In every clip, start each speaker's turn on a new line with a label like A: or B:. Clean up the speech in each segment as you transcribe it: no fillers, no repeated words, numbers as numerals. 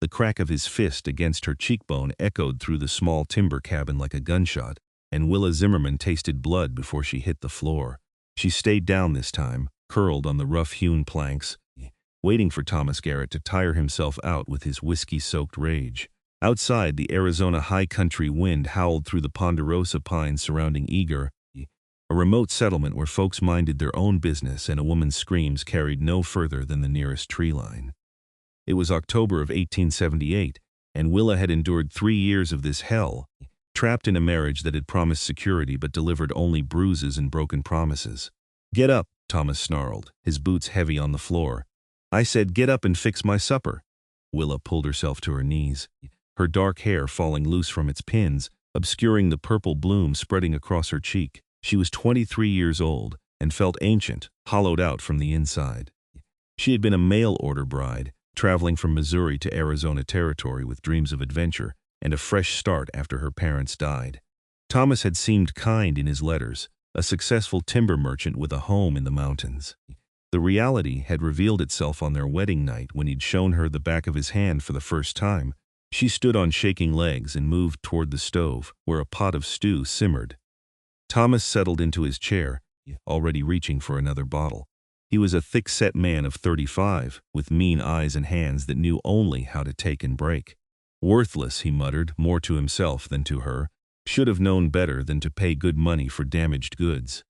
A: The crack of his fist against her cheekbone echoed through the small timber cabin like a gunshot, and Willa Zimmerman tasted blood before she hit the floor. She stayed down this time, curled on the rough-hewn planks, waiting for Thomas Garrett to tire himself out with his whiskey-soaked rage. Outside, the Arizona high country wind howled through the ponderosa pines surrounding Eager, a remote settlement where folks minded their own business and a woman's screams carried no further than the nearest tree line. It was October of 1878, and Willa had endured 3 years of this hell, trapped in a marriage that had promised security but delivered only bruises and broken promises. "Get up," Thomas snarled, his boots heavy on the floor. "I said get up and fix my supper." Willa pulled herself to her knees, her dark hair falling loose from its pins, obscuring the purple bloom spreading across her cheek. She was 23 years old and felt ancient, hollowed out from the inside. She had been a mail-order bride, traveling from Missouri to Arizona territory with dreams of adventure and a fresh start after her parents died. Thomas had seemed kind in his letters, a successful timber merchant with a home in the mountains. The reality had revealed itself on their wedding night when he'd shown her the back of his hand for the first time. She stood on shaking legs and moved toward the stove, where a pot of stew simmered. Thomas settled into his chair, already reaching for another bottle. He was a thick-set man of 35, with mean eyes and hands that knew only how to take and break. "Worthless," he muttered, more to himself than to her. "Should have known better than to pay good money for damaged goods."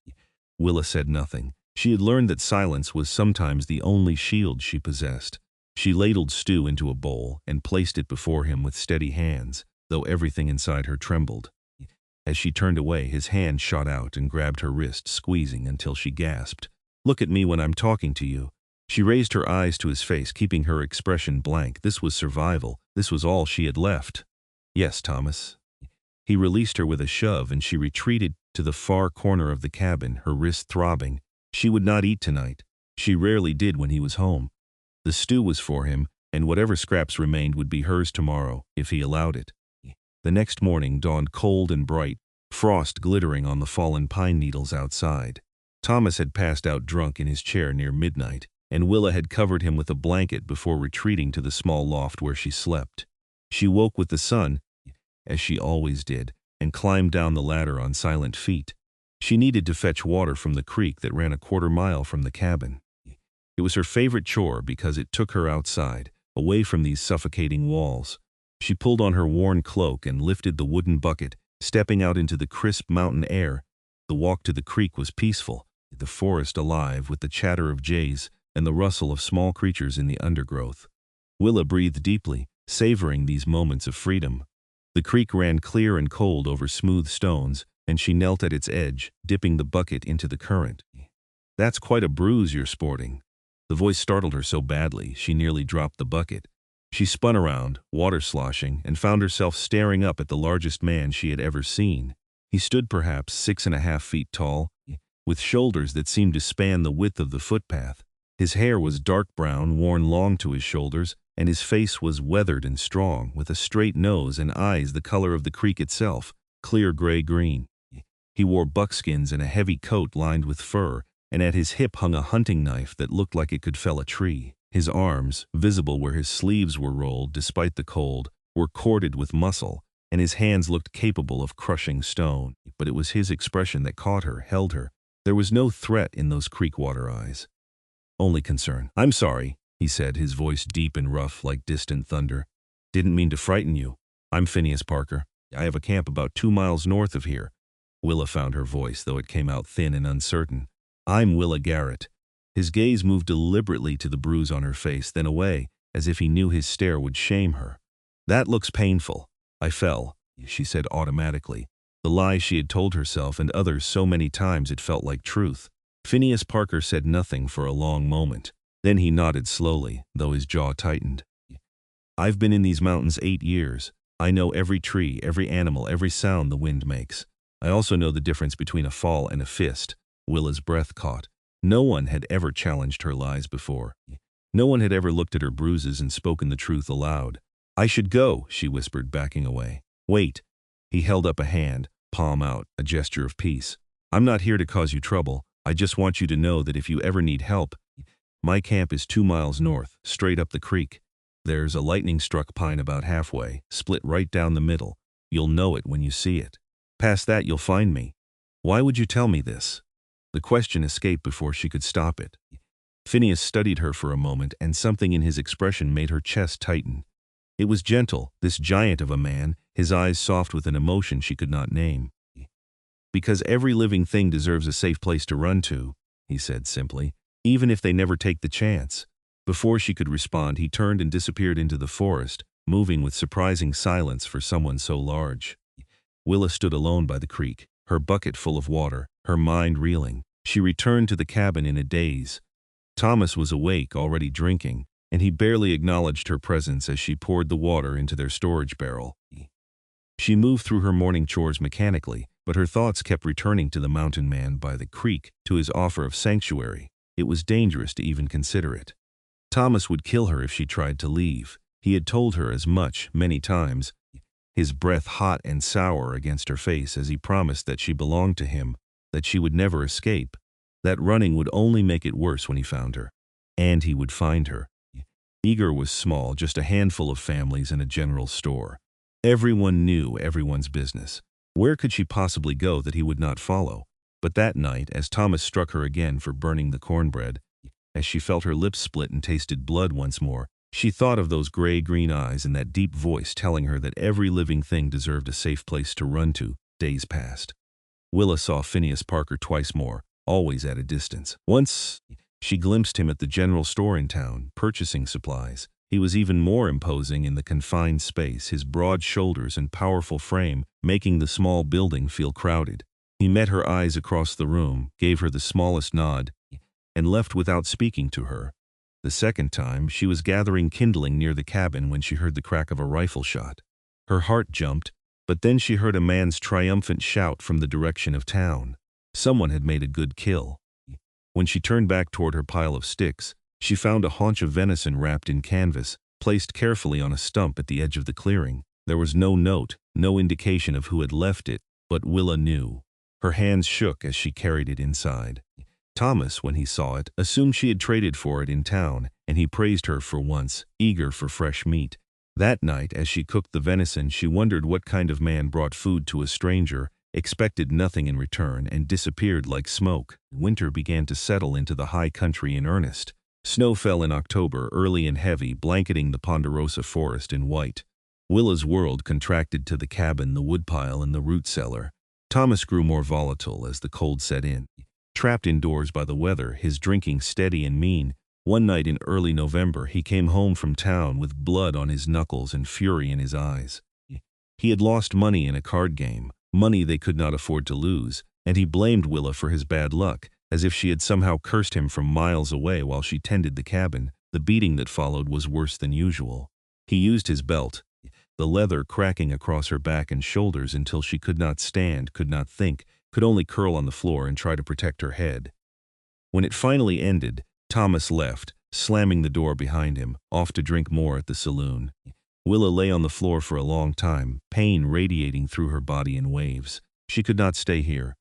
A: Willa said nothing. She had learned that silence was sometimes the only shield she possessed. She ladled stew into a bowl and placed it before him with steady hands, though everything inside her trembled. As she turned away, his hand shot out and grabbed her wrist, squeezing until she gasped. "Look at me when I'm talking to you." She raised her eyes to his face, keeping her expression blank. This was survival. This was all she had left. "Yes, Thomas." He released her with a shove, and she retreated to the far corner of the cabin, her wrist throbbing. She would not eat tonight. She rarely did when he was home. The stew was for him, and whatever scraps remained would be hers tomorrow, if he allowed it. The next morning dawned cold and bright, frost glittering on the fallen pine needles outside. Thomas had passed out drunk in his chair near midnight, and Willa had covered him with a blanket before retreating to the small loft where she slept. She woke with the sun, as she always did, and climbed down the ladder on silent feet. She needed to fetch water from the creek that ran a quarter-mile from the cabin. It was her favorite chore because it took her outside, away from these suffocating walls. She pulled on her worn cloak and lifted the wooden bucket, stepping out into the crisp mountain air. The walk to the creek was peaceful, the forest alive with the chatter of jays and the rustle of small creatures in the undergrowth. Willa breathed deeply, savoring these moments of freedom. The creek ran clear and cold over smooth stones, and she knelt at its edge, dipping the bucket into the current. "That's quite a bruise you're sporting." The voice startled her so badly she nearly dropped the bucket. She spun around, water sloshing, and found herself staring up at the largest man she had ever seen. He stood perhaps 6.5 feet tall, with shoulders that seemed to span the width of the footpath. His hair was dark brown, worn long to his shoulders, and his face was weathered and strong, with a straight nose and eyes the color of the creek itself, clear gray-green. He wore buckskins and a heavy coat lined with fur, and at his hip hung a hunting knife that looked like it could fell a tree. His arms, visible where his sleeves were rolled despite the cold, were corded with muscle, and his hands looked capable of crushing stone. But it was his expression that caught her, held her. There was no threat in those creek water eyes. Only concern. "I'm sorry," he said, his voice deep and rough like distant thunder. "Didn't mean to frighten you. I'm Phineas Parker. I have a camp about 2 miles north of here." Willa found her voice, though it came out thin and uncertain. "I'm Willa Garrett." His gaze moved deliberately to the bruise on her face, then away, as if he knew his stare would shame her. "That looks painful. I fell," she said automatically. The lie she had told herself and others so many times it felt like truth. Phineas Parker said nothing for a long moment. Then he nodded slowly, though his jaw tightened. "I've been in these mountains 8 years. I know every tree, every animal, every sound the wind makes. I also know the difference between a fall and a fist." Willa's breath caught. No one had ever challenged her lies before. No one had ever looked at her bruises and spoken the truth aloud. "I should go," she whispered, backing away. "Wait." He held up a hand, palm out, a gesture of peace. "I'm not here to cause you trouble. I just want you to know that if you ever need help, my camp is 2 miles north, straight up the creek." There's a lightning-struck pine about halfway, split right down the middle. You'll know it when you see it. Past that you'll find me. Why would you tell me this? The question escaped before she could stop it. Phineas studied her for a moment, and something in his expression made her chest tighten. It was gentle, this giant of a man, his eyes soft with an emotion she could not name. Because every living thing deserves a safe place to run to, he said simply, even if they never take the chance. Before she could respond, he turned and disappeared into the forest, moving with surprising silence for someone so large. Willa stood alone by the creek, her bucket full of water, her mind reeling. She returned to the cabin in a daze. Thomas was awake, already drinking, and he barely acknowledged her presence as she poured the water into their storage barrel. She moved through her morning chores mechanically, but her thoughts kept returning to the mountain man by the creek, to his offer of sanctuary. It was dangerous to even consider it. Thomas would kill her if she tried to leave. He had told her as much many times, his breath hot and sour against her face as he promised that she belonged to him, that she would never escape, that running would only make it worse when he found her. And he would find her. Eager was small, just a handful of families and a general store. Everyone knew everyone's business. Where could she possibly go that he would not follow? But that night, as Thomas struck her again for burning the cornbread, as she felt her lips split and tasted blood once more, she thought of those gray-green eyes and that deep voice telling her that every living thing deserved a safe place to run to. Days passed. Willa saw Phineas Parker twice more, always at a distance. Once, she glimpsed him at the general store in town, purchasing supplies. He was even more imposing in the confined space, his broad shoulders and powerful frame making the small building feel crowded. He met her eyes across the room, gave her the smallest nod, and left without speaking to her. The second time, she was gathering kindling near the cabin when she heard the crack of a rifle shot. Her heart jumped, but then she heard a man's triumphant shout from the direction of town. Someone had made a good kill. When she turned back toward her pile of sticks, she found a haunch of venison wrapped in canvas, placed carefully on a stump at the edge of the clearing. There was no note, no indication of who had left it, but Willa knew. Her hands shook as she carried it inside. Thomas, when he saw it, assumed she had traded for it in town, and he praised her for once, eager for fresh meat. That night, as she cooked the venison, she wondered what kind of man brought food to a stranger, expected nothing in return, and disappeared like smoke. Winter began to settle into the high country in earnest. Snow fell in October, early and heavy, blanketing the ponderosa forest in white. Willa's world contracted to the cabin, the woodpile, and the root cellar. Thomas grew more volatile as the cold set in. Trapped indoors by the weather, his drinking steady and mean, one night in early November he came home from town with blood on his knuckles and fury in his eyes. He had lost money in a card game, money they could not afford to lose, and he blamed Willa for his bad luck, as if she had somehow cursed him from miles away while she tended the cabin. The beating that followed was worse than usual. He used his belt, the leather cracking across her back and shoulders until she could not stand, could not think, could only curl on the floor and try to protect her head. When it finally ended, Thomas left, slamming the door behind him, off to drink more at the saloon. Willa lay on the floor for a long time, pain radiating through her body in waves. She could not stay here.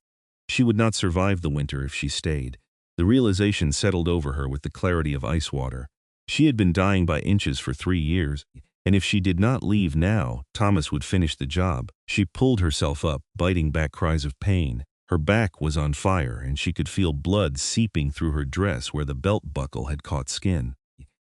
A: She would not survive the winter if she stayed. The realization settled over her with the clarity of ice water. She had been dying by inches for 3 years, and if she did not leave now, Thomas would finish the job. She pulled herself up, biting back cries of pain. Her back was on fire, and she could feel blood seeping through her dress where the belt buckle had caught skin.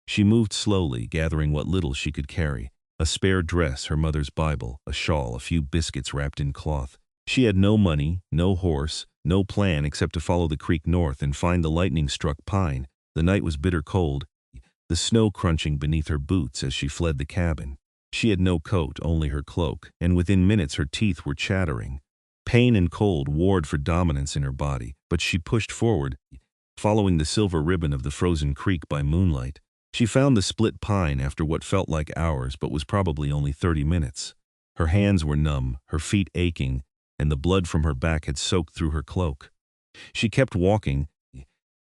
A: She moved slowly, gathering what little she could carry. A spare dress, her mother's Bible, a shawl, a few biscuits wrapped in cloth. She had no money, no horse, no plan except to follow the creek north and find the lightning-struck pine. The night was bitter cold, the snow crunching beneath her boots as she fled the cabin. She had no coat, only her cloak, and within minutes her teeth were chattering. Pain and cold warred for dominance in her body, but she pushed forward, following the silver ribbon of the frozen creek by moonlight. She found the split pine after what felt like hours but was probably only 30 minutes. Her hands were numb, her feet aching, and the blood from her back had soaked through her cloak. She kept walking,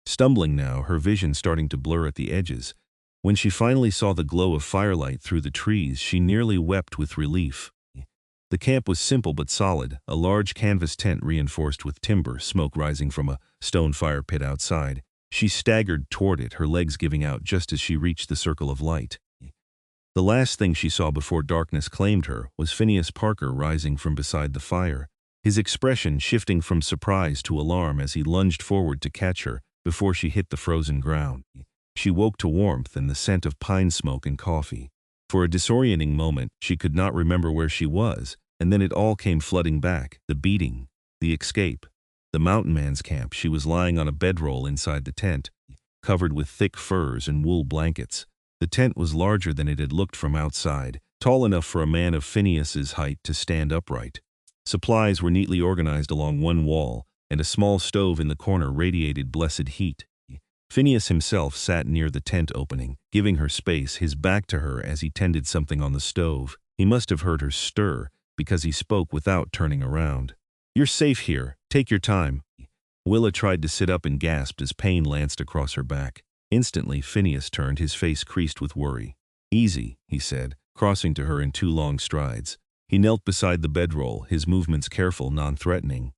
A: stumbling now, her vision starting to blur at the edges. When she finally saw the glow of firelight through the trees, she nearly wept with relief. The camp was simple but solid, a large canvas tent reinforced with timber, smoke rising from a stone fire pit outside. She staggered toward it, her legs giving out just as she reached the circle of light. The last thing she saw before darkness claimed her was Phineas Parker rising from beside the fire, his expression shifting from surprise to alarm as he lunged forward to catch her before she hit the frozen ground. She woke to warmth and the scent of pine smoke and coffee. For a disorienting moment, she could not remember where she was, and then it all came flooding back: the beating, the escape, the mountain man's camp. She was lying on a bedroll inside the tent, covered with thick furs and wool blankets. The tent was larger than it had looked from outside, tall enough for a man of Phineas's height to stand upright. Supplies were neatly organized along one wall, and a small stove in the corner radiated blessed heat. Phineas himself sat near the tent opening, giving her space, his back to her as he tended something on the stove. He must have heard her stir, because he spoke without turning around. "You're safe here. Take your time." Willa tried to sit up and gasped as pain lanced across her back. Instantly, Phineas turned, his face creased with worry. "Easy," he said, crossing to her in 2 long strides. He knelt beside the bedroll, his movements careful, non-threatening.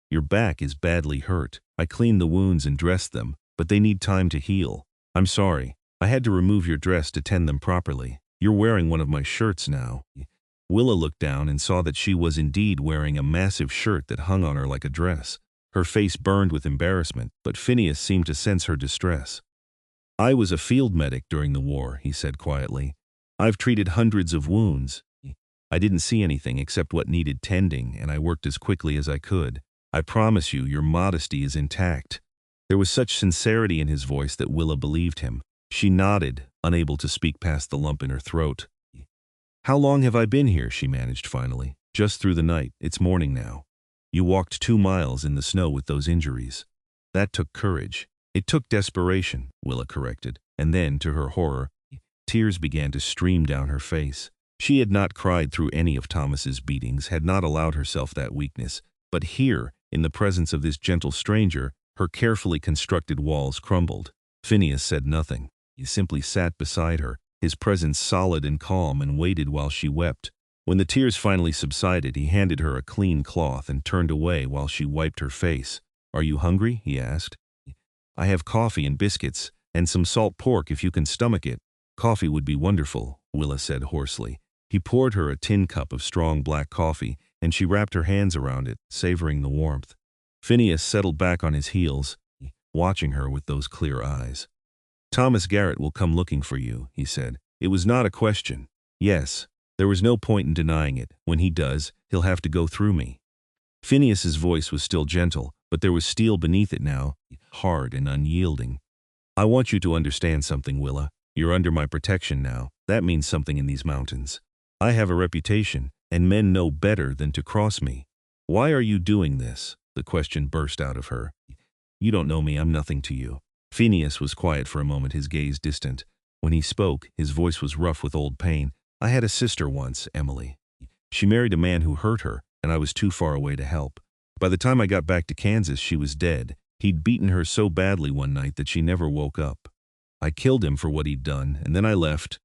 A: "Your back is badly hurt. I cleaned the wounds and dressed them, but they need time to heal. I'm sorry. I had to remove your dress to tend them properly. You're wearing one of my shirts now." Willa looked down and saw that she was indeed wearing a massive shirt that hung on her like a dress. Her face burned with embarrassment, but Phineas seemed to sense her distress. "I was a field medic during the war," he said quietly. "I've treated hundreds of wounds. I didn't see anything except what needed tending, and I worked as quickly as I could. I promise you, your modesty is intact." There was such sincerity in his voice that Willa believed him. She nodded, unable to speak past the lump in her throat. "How long have I been here?" she managed finally. "Just through the night. It's morning now." "You walked 2 miles in the snow with those injuries." "That took courage." "It took desperation," Willa corrected, and then, to her horror, tears began to stream down her face. She had not cried through any of Thomas's beatings, had not allowed herself that weakness, but here, in the presence of this gentle stranger, her carefully constructed walls crumbled. Phineas said nothing. He simply sat beside her, his presence solid and calm, and waited while she wept. When the tears finally subsided, he handed her a clean cloth and turned away while she wiped her face. "Are you hungry?" he asked. "I have coffee and biscuits, and some salt pork if you can stomach it." "Coffee would be wonderful," Willa said hoarsely. He poured her a tin cup of strong black coffee, and she wrapped her hands around it, savoring the warmth. Phineas settled back on his heels, watching her with those clear eyes. "Thomas Garrett will come looking for you," he said. It was not a question. Yes, there was no point in denying it. When he does, he'll have to go through me. Phineas's voice was still gentle, but there was steel beneath it now, hard and unyielding. "I want you to understand something, Willa. You're under my protection now. That means something in these mountains. I have a reputation, and men know better than to cross me." "Why are you doing this?" the question burst out of her. "You don't know me. I'm nothing to you." Phineas was quiet for a moment, his gaze distant. When he spoke, his voice was rough with old pain. "I had a sister once, Emily. She married a man who hurt her, and I was too far away to help. By the time I got back to Kansas, she was dead. He'd beaten her so badly one night that she never woke up. I killed him for what he'd done, and then I left.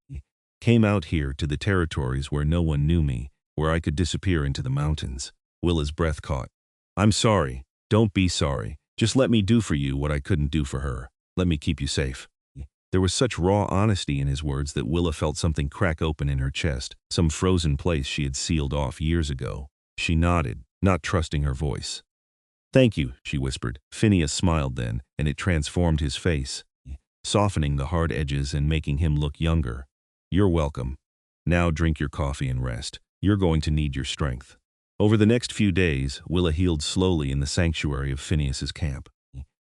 A: Came out here to the territories where no one knew me, where I could disappear into the mountains." Willa's breath caught. "I'm sorry. Don't be sorry. Just let me do for you what I couldn't do for her. Let me keep you safe." There was such raw honesty in his words that Willa felt something crack open in her chest, some frozen place she had sealed off years ago. She nodded, not trusting her voice. "Thank you," she whispered. Phineas smiled then, and it transformed his face, softening the hard edges and making him look younger. "You're welcome. Now drink your coffee and rest. You're going to need your strength." Over the next few days, Willa healed slowly in the sanctuary of Phineas's camp.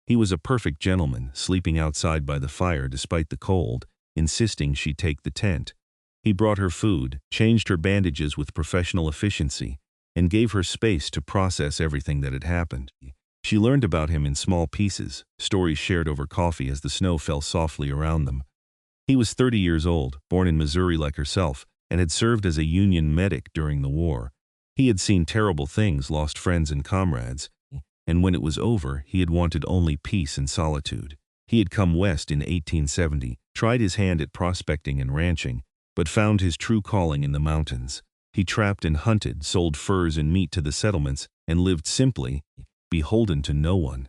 A: He was a perfect gentleman, sleeping outside by the fire despite the cold, insisting she take the tent. He brought her food, changed her bandages with professional efficiency, and gave her space to process everything that had happened. She learned about him in small pieces, stories shared over coffee as the snow fell softly around them. He was 30 years old, born in Missouri like herself, and had served as a Union medic during the war. He had seen terrible things, lost friends and comrades, and when it was over, he had wanted only peace and solitude. He had come west in 1870, tried his hand at prospecting and ranching, but found his true calling in the mountains. He trapped and hunted, sold furs and meat to the settlements, and lived simply, beholden to no one.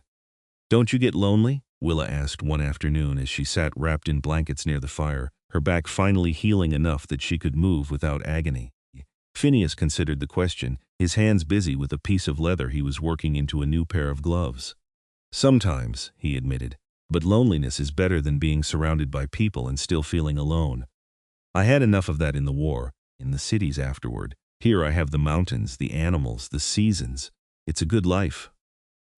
A: "Don't you get lonely?" Willa asked one afternoon as she sat wrapped in blankets near the fire, her back finally healing enough that she could move without agony. Phineas considered the question, his hands busy with a piece of leather he was working into a new pair of gloves. Sometimes, he admitted, but loneliness is better than being surrounded by people and still feeling alone. I had enough of that in the war, in the cities afterward. Here I have the mountains, the animals, the seasons. It's a good life.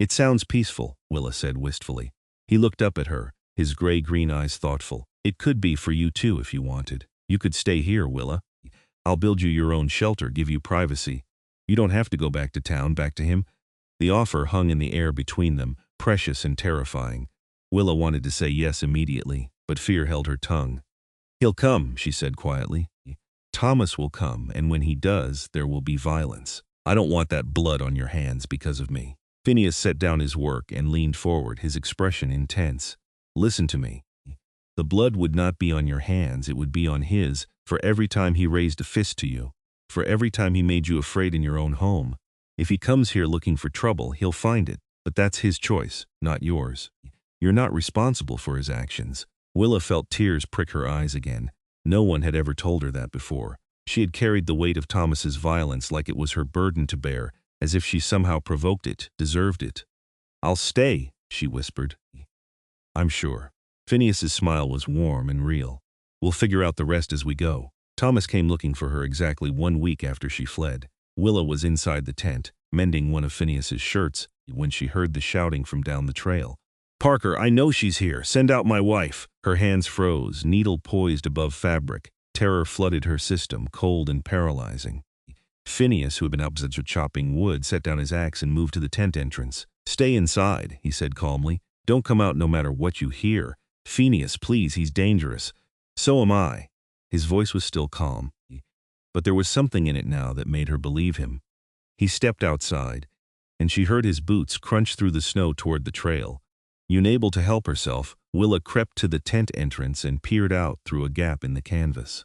A: It sounds peaceful, Willa said wistfully. He looked up at her, his gray-green eyes thoughtful. It could be for you too if you wanted. You could stay here, Willa. I'll build you your own shelter, give you privacy. You don't have to go back to town, back to him. The offer hung in the air between them, precious and terrifying. Willa wanted to say yes immediately, but fear held her tongue. He'll come, she said quietly. Thomas will come, and when he does, there will be violence. I don't want that blood on your hands because of me. Phineas set down his work and leaned forward, his expression intense. Listen to me. The blood would not be on your hands, it would be on his, for every time he raised a fist to you, for every time he made you afraid in your own home. If he comes here looking for trouble, he'll find it, but that's his choice, not yours. You're not responsible for his actions. Willa felt tears prick her eyes again. No one had ever told her that before. She had carried the weight of Thomas's violence like it was her burden to bear, as if she somehow provoked it, deserved it. I'll stay, she whispered. I'm sure. Phineas's smile was warm and real. We'll figure out the rest as we go. Thomas came looking for her exactly 1 week after she fled. Willa was inside the tent, mending one of Phineas's shirts, when she heard the shouting from down the trail. Parker, I know she's here. Send out my wife. Her hands froze, needle poised above fabric. Terror flooded her system, cold and paralyzing. Phineas, who had been out chopping wood, set down his axe and moved to the tent entrance. Stay inside, he said calmly. Don't come out no matter what you hear. Phineas, please, he's dangerous. So am I. His voice was still calm, but there was something in it now that made her believe him. He stepped outside, and she heard his boots crunch through the snow toward the trail. Unable to help herself, Willa crept to the tent entrance and peered out through a gap in the canvas.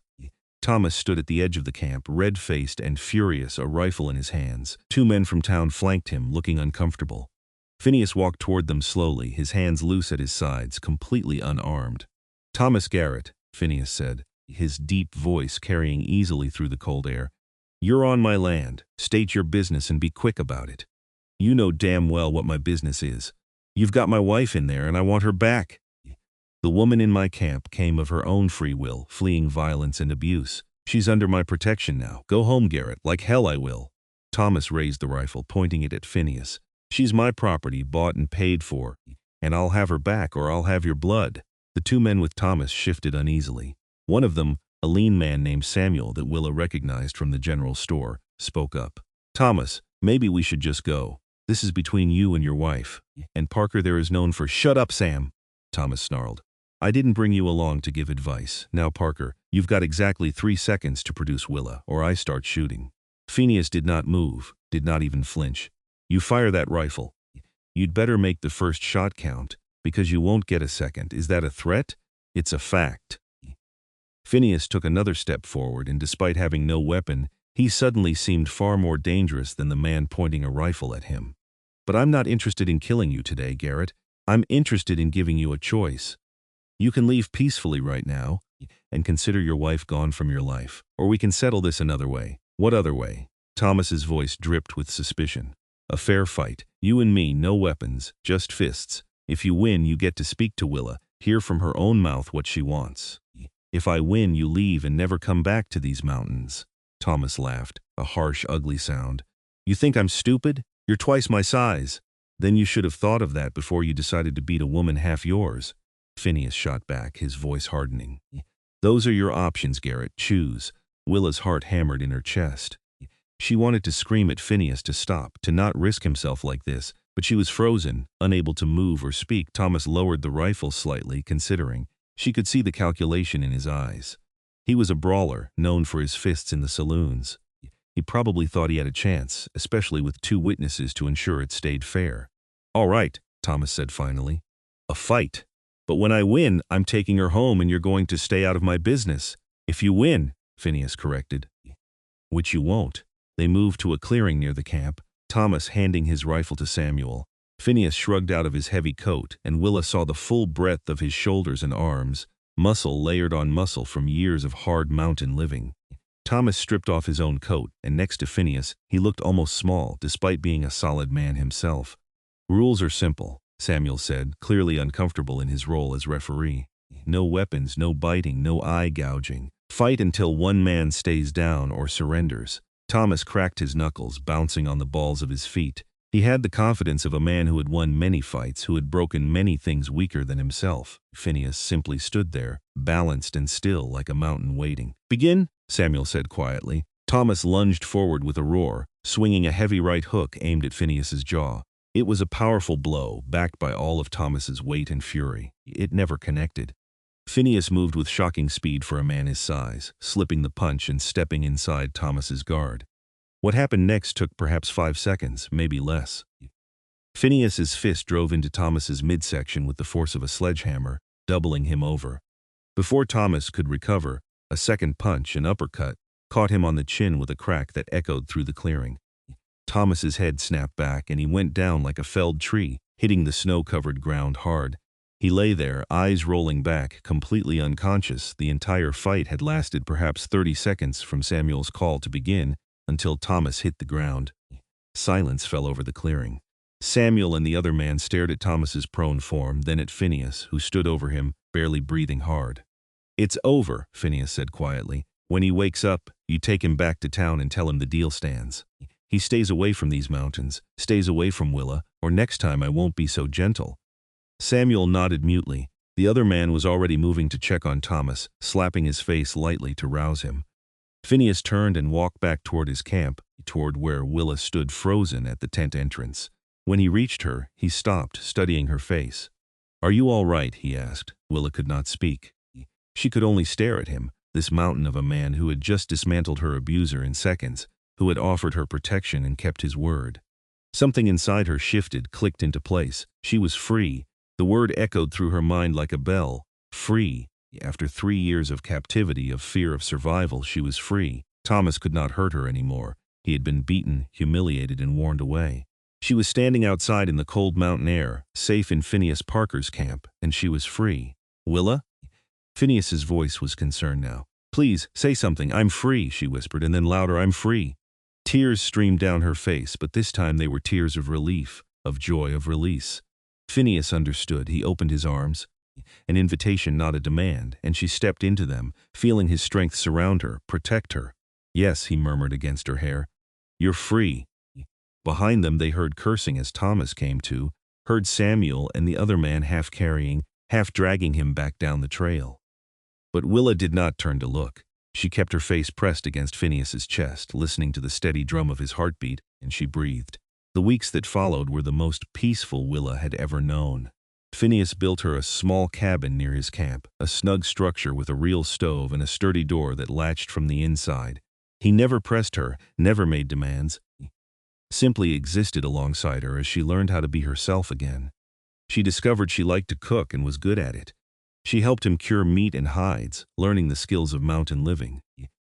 A: Thomas stood at the edge of the camp, red-faced and furious, a rifle in his hands. 2 men from town flanked him, looking uncomfortable. Phineas walked toward them slowly, his hands loose at his sides, completely unarmed. Thomas Garrett, Phineas said, his deep voice carrying easily through the cold air. You're on my land. State your business and be quick about it. You know damn well what my business is. You've got my wife in there, and I want her back. The woman in my camp came of her own free will, fleeing violence and abuse. She's under my protection now. Go home, Garrett. Like hell I will. Thomas raised the rifle, pointing it at Phineas. She's my property, bought and paid for, and I'll have her back or I'll have your blood. The 2 men with Thomas shifted uneasily. One of them, a lean man named Samuel that Willa recognized from the general store, spoke up. Thomas, maybe we should just go. This is between you and your wife. And Parker there is known for— Shut up, Sam, Thomas snarled. I didn't bring you along to give advice. Now, Parker, you've got exactly 3 seconds to produce Willa, or I start shooting. Phineas did not move, did not even flinch. You fire that rifle. You'd better make the first shot count, because you won't get a second. Is that a threat? It's a fact. Phineas took another step forward, and despite having no weapon, he suddenly seemed far more dangerous than the man pointing a rifle at him. But I'm not interested in killing you today, Garrett. I'm interested in giving you a choice. You can leave peacefully right now and consider your wife gone from your life. Or we can settle this another way. What other way? Thomas's voice dripped with suspicion. A fair fight. You and me, no weapons, just fists. If you win, you get to speak to Willa, hear from her own mouth what she wants. If I win, you leave and never come back to these mountains. Thomas laughed, a harsh, ugly sound. You think I'm stupid? You're twice my size. Then you should have thought of that before you decided to beat a woman half yours. Phineas shot back, his voice hardening. Those are your options, Garrett. Choose. Willa's heart hammered in her chest. She wanted to scream at Phineas to stop, to not risk himself like this, but she was frozen, unable to move or speak. Thomas lowered the rifle slightly, considering. She could see the calculation in his eyes. He was a brawler, known for his fists in the saloons. He probably thought he had a chance, especially with 2 witnesses to ensure it stayed fair. All right, Thomas said finally. A fight. But when I win, I'm taking her home and you're going to stay out of my business. If you win, Phineas corrected. Which you won't. They moved to a clearing near the camp, Thomas handing his rifle to Samuel. Phineas shrugged out of his heavy coat, and Willa saw the full breadth of his shoulders and arms, muscle layered on muscle from years of hard mountain living. Thomas stripped off his own coat, and next to Phineas, he looked almost small, despite being a solid man himself. "Rules are simple," Samuel said, clearly uncomfortable in his role as referee. "No weapons, no biting, no eye gouging. Fight until one man stays down or surrenders." Thomas cracked his knuckles, bouncing on the balls of his feet. He had the confidence of a man who had won many fights, who had broken many things weaker than himself. Phineas simply stood there, balanced and still like a mountain waiting. "Begin," Samuel said quietly. Thomas lunged forward with a roar, swinging a heavy right hook aimed at Phineas's jaw. It was a powerful blow, backed by all of Thomas's weight and fury. It never connected. Phineas moved with shocking speed for a man his size, slipping the punch and stepping inside Thomas's guard. What happened next took perhaps 5 seconds, maybe less. Phineas's fist drove into Thomas's midsection with the force of a sledgehammer, doubling him over. Before Thomas could recover, a second punch, an uppercut, caught him on the chin with a crack that echoed through the clearing. Thomas's head snapped back, and he went down like a felled tree, hitting the snow-covered ground hard. He lay there, eyes rolling back, completely unconscious. The entire fight had lasted perhaps 30 seconds from Samuel's call to begin until Thomas hit the ground. Silence fell over the clearing. Samuel and the other man stared at Thomas's prone form, then at Phineas, who stood over him, barely breathing hard. "It's over," Phineas said quietly. "When he wakes up, you take him back to town and tell him the deal stands. He stays away from these mountains, stays away from Willa, or next time I won't be so gentle." Samuel nodded mutely. The other man was already moving to check on Thomas, slapping his face lightly to rouse him. Phineas turned and walked back toward his camp, toward where Willa stood frozen at the tent entrance. When he reached her, he stopped, studying her face. "Are you all right?" he asked. Willa could not speak. She could only stare at him, this mountain of a man who had just dismantled her abuser in seconds, who had offered her protection and kept his word. Something inside her shifted, clicked into place. She was free. The word echoed through her mind like a bell. Free. After 3 years of captivity, of fear of survival, she was free. Thomas could not hurt her anymore. He had been beaten, humiliated, and warned away. She was standing outside in the cold mountain air, safe in Phineas Parker's camp, and she was free. "Willa?" Phineas's voice was concerned now. "Please, say something. I'm free," she whispered, and then louder, "I'm free." Tears streamed down her face, but this time they were tears of relief, of joy, of release. Phineas understood. He opened his arms, an invitation, not a demand, and she stepped into them, feeling his strength surround her, protect her. "Yes," he murmured against her hair. "You're free." Behind them they heard cursing as Thomas came to, heard Samuel and the other man half carrying, half dragging him back down the trail. But Willa did not turn to look. She kept her face pressed against Phineas's chest, listening to the steady drum of his heartbeat, and she breathed. The weeks that followed were the most peaceful Willa had ever known. Phineas built her a small cabin near his camp, a snug structure with a real stove and a sturdy door that latched from the inside. He never pressed her, never made demands. Simply existed alongside her as she learned how to be herself again. She discovered she liked to cook and was good at it. She helped him cure meat and hides, learning the skills of mountain living.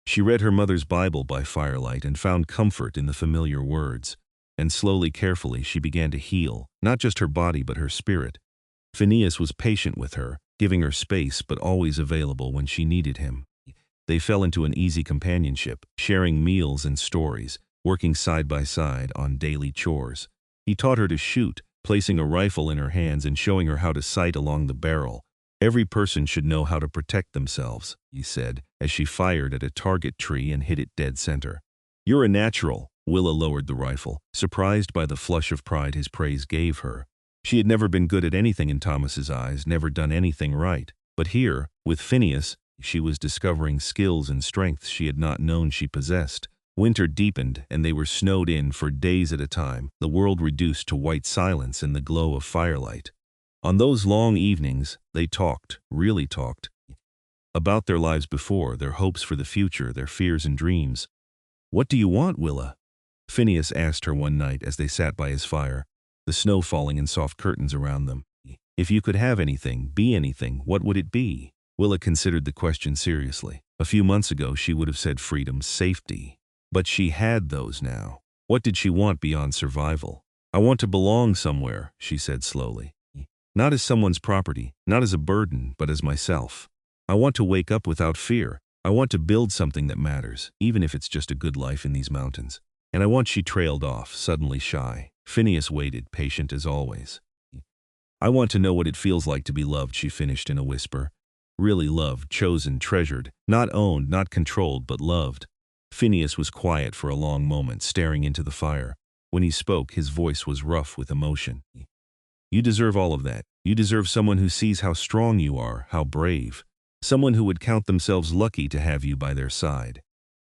A: She read her mother's Bible by firelight and found comfort in the familiar words. And slowly, carefully, she began to heal, not just her body but her spirit. Phineas was patient with her, giving her space but always available when she needed him. They fell into an easy companionship, sharing meals and stories, working side by side on daily chores. He taught her to shoot, placing a rifle in her hands and showing her how to sight along the barrel. "Every person should know how to protect themselves," he said, as she fired at a target tree and hit it dead center. "You're a natural." Willa lowered the rifle, surprised by the flush of pride his praise gave her. She had never been good at anything in Thomas's eyes, never done anything right. But here, with Phineas, she was discovering skills and strengths she had not known she possessed. Winter deepened, and they were snowed in for days at a time, the world reduced to white silence in the glow of firelight. On those long evenings, they talked, really talked, about their lives before, their hopes for the future, their fears and dreams. "What do you want, Willa?" Phineas asked her one night as they sat by his fire, the snow falling in soft curtains around them. "If you could have anything, be anything, what would it be?" Willa considered the question seriously. A few months ago she would have said freedom, safety. But she had those now. What did she want beyond survival? I want to belong somewhere, she said slowly. Not as someone's property, not as a burden, but as myself. I want to wake up without fear. I want to build something that matters, even if it's just a good life in these mountains. And I want— She trailed off, suddenly shy. Phineas waited, patient as always. I want to know what it feels like to be loved, she finished in a whisper. Really loved, chosen, treasured, not owned, not controlled, but loved. Phineas was quiet for a long moment, staring into the fire. When he spoke, his voice was rough with emotion. You deserve all of that. You deserve someone who sees how strong you are, how brave. Someone who would count themselves lucky to have you by their side.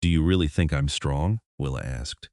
A: Do you really think I'm strong? Willa asked.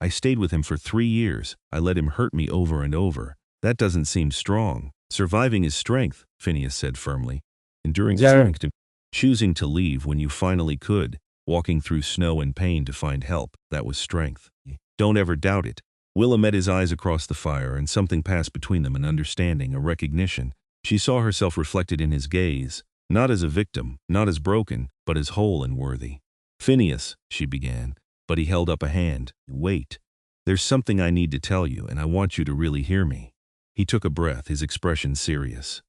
A: I stayed with him for 3 years. I let him hurt me over and over. That doesn't seem strong. Surviving is strength, Phineas said firmly. Enduring strength, choosing to leave when you finally could, walking through snow and pain to find help, that was strength. Don't ever doubt it. Willa met his eyes across the fire, and something passed between them, an understanding, a recognition. She saw herself reflected in his gaze, not as a victim, not as broken, but as whole and worthy. Phineas, she began, but he held up a hand. Wait. There's something I need to tell you, and I want you to really hear me. He took a breath, his expression serious.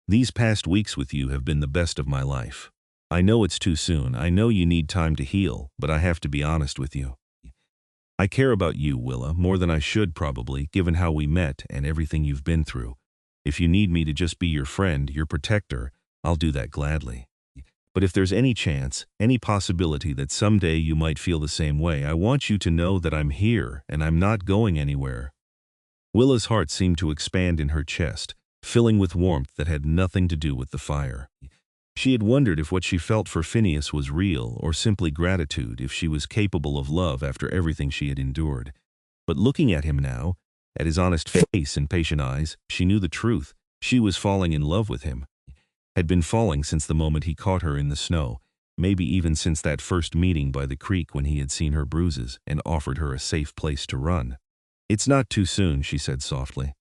A: These past weeks with you have been the best of my life. I know it's too soon. I know you need time to heal, but I have to be honest with you. I care about you, Willa, more than I should probably, given how we met and everything you've been through. If you need me to just be your friend, your protector, I'll do that gladly. But if there's any chance, any possibility that someday you might feel the same way, I want you to know that I'm here and I'm not going anywhere. Willa's heart seemed to expand in her chest, filling with warmth that had nothing to do with the fire. She had wondered if what she felt for Phineas was real or simply gratitude, if she was capable of love after everything she had endured. But looking at him now, at his honest face and patient eyes, she knew the truth. She was falling in love with him. Had been falling since the moment he caught her in the snow, maybe even since that first meeting by the creek when he had seen her bruises and offered her a safe place to run. It's not too soon, she said softly.